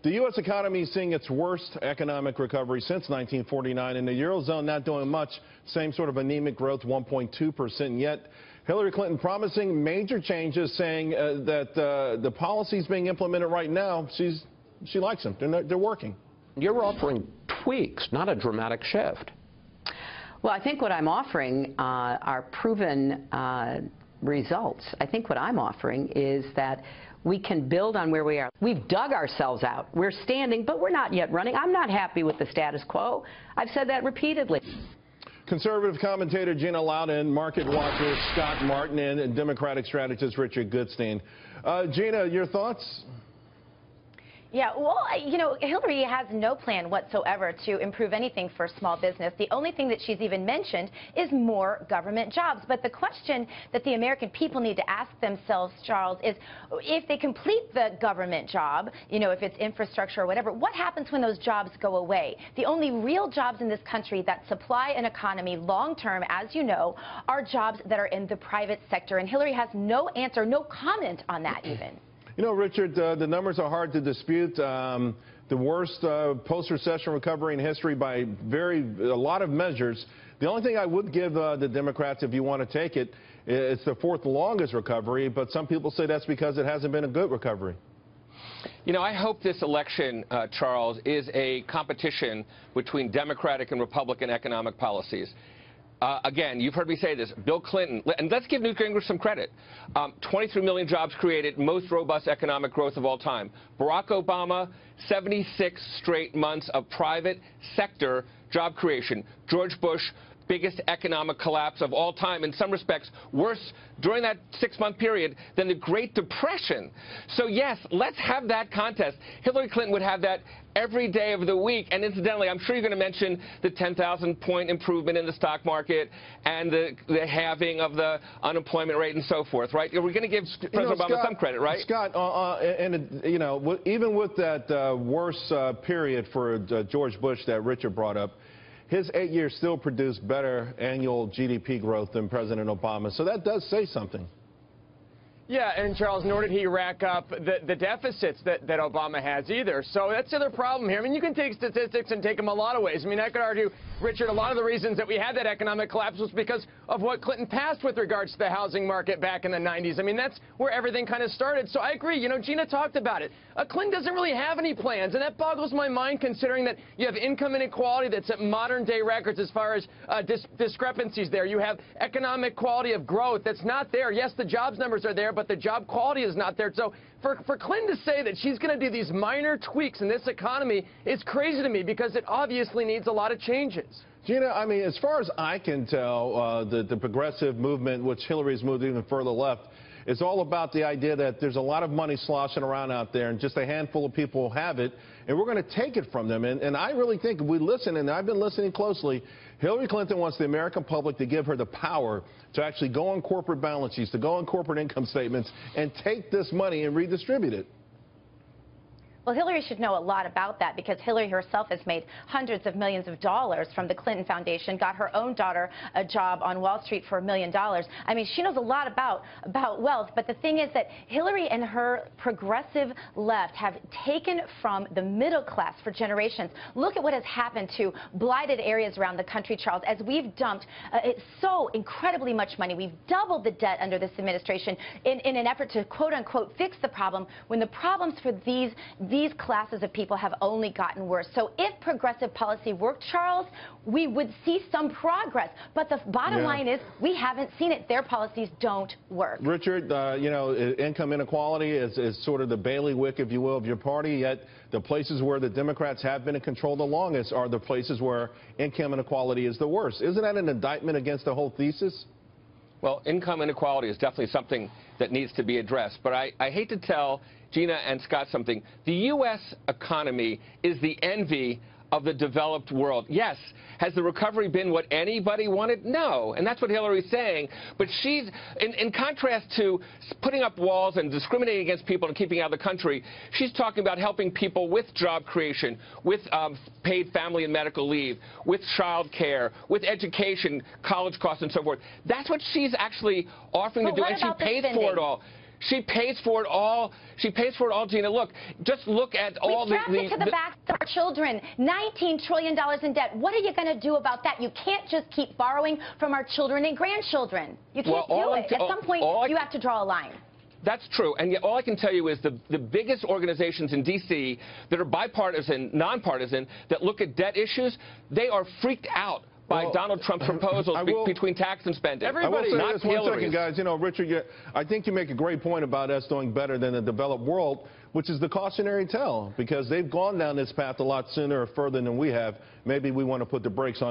The U.S. economy is seeing its worst economic recovery since 1949, and the Eurozone not doing much. Same sort of anemic growth, 1.2%. Yet Hillary Clinton promising major changes, saying that the policies being implemented right now, she likes them. They're working. You're offering tweaks, not a dramatic shift. Well, I think what I'm offering are proven results. I think what I'm offering is that we can build on where we are. We've dug ourselves out. We're standing, but we're not yet running. I'm not happy with the status quo. I've said that repeatedly. Conservative commentator Gina Loudon, market watcher Scott Martin, and Democratic strategist Richard Goodstein. Gina, your thoughts? Yeah, well, you know, Hillary has no plan whatsoever to improve anything for small business. The only thing that she's even mentioned is more government jobs. But the question that the American people need to ask themselves, Charles, is if they complete the government job, you know, if it's infrastructure or whatever, what happens when those jobs go away? The only real jobs in this country that supply an economy long term, as you know, are jobs that are in the private sector. And Hillary has no answer, no comment on that even. You know, Richard, the numbers are hard to dispute. The worst post-recession recovery in history by a lot of measures. The only thing I would give the Democrats, if you want to take it, it's the fourth longest recovery, but some people say that's because it hasn't been a good recovery. You know, I hope this election, Charles, is a competition between Democratic and Republican economic policies. Again, you've heard me say this, Bill Clinton, and let's give Newt Gingrich some credit. 23 million jobs created, most robust economic growth of all time. Barack Obama, 76 straight months of private sector job creation. George Bush, biggest economic collapse of all time, in some respects worse during that 6-month period than the Great Depression. So yes, let's have that contest. Hillary Clinton would have that every day of the week. And incidentally, I'm sure you're going to mention the 10,000-point improvement in the stock market and the halving of the unemployment rate and so forth, right? We're going to give President Obama some credit, right? Scott, and you know, even with that worse period for George Bush that Richard brought up, his 8 years still produced better annual GDP growth than President Obama. So that does say something. Yeah, and Charles, nor did he rack up the deficits that Obama has either. So that's the other problem here. I mean, you can take statistics and take them a lot of ways. I mean, I could argue, Richard, a lot of the reasons that we had that economic collapse was because of what Clinton passed with regards to the housing market back in the 90s. I mean, that's where everything kind of started. So I agree. You know, Gina talked about it. Clinton doesn't really have any plans, and that boggles my mind considering that you have income inequality that's at modern-day records as far as discrepancies there. You have economic quality of growth that's not there. Yes, the jobs numbers are there, but the job quality is not there. So for Clinton to say that she's going to do these minor tweaks in this economy is crazy to me because it obviously needs a lot of changes. Gina, I mean, as far as I can tell, the progressive movement, which Hillary's moved even further left, is all about the idea that there's a lot of money sloshing around out there and just a handful of people have it, and we're going to take it from them. And I really think if we listen, and I've been listening closely, Hillary Clinton wants the American public to give her the power to actually go on corporate balance sheets, to go on corporate income statements, and take this money and redistribute it. Well, Hillary should know a lot about that because Hillary herself has made hundreds of millions of dollars from the Clinton Foundation, got her own daughter a job on Wall Street for $1 million. I mean, she knows a lot about wealth, but the thing is that Hillary and her progressive left have taken from the middle class for generations. Look at what has happened to blighted areas around the country, Charles, as we've dumped so incredibly much money. We've doubled the debt under this administration in an effort to, quote-unquote, fix the problem when the problems for these classes of people have only gotten worse. So if progressive policy worked, Charles, we would see some progress. But the bottom line is we haven't seen it. Their policies don't work. Richard, you know, income inequality is sort of the bailiwick, if you will, of your party, yet the places where the Democrats have been in control the longest are the places where income inequality is the worst. Isn't that an indictment against the whole thesis? Well, income inequality is definitely something that needs to be addressed. But I hate to tell Gina and Scott something. The U.S. economy is the envy of the developed world. Yes. Has the recovery been what anybody wanted? No. And that's what Hillary's saying. But she's, in contrast to putting up walls and discriminating against people and keeping out of the country, she's talking about helping people with job creation, with paid family and medical leave, with child care, with education, college costs, and so forth. That's what she's actually offering to do, and she pays for it all. She pays for it all. She pays for it all, Gina. Look, just look at all we strapped it to the backs of our children. $19 trillion in debt. What are you going to do about that? You can't just keep borrowing from our children and grandchildren. You can't do it. At some point, you have to draw a line. That's true, and yet all I can tell you is the biggest organizations in D.C. that are bipartisan, nonpartisan, that look at debt issues, they are freaked out by Donald Trump's proposals between tax and spending. Everybody, not this one second, guys. You know, Richard, I think you make a great point about us doing better than the developed world, which is the cautionary tale, because they've gone down this path a lot sooner or further than we have. Maybe we want to put the brakes on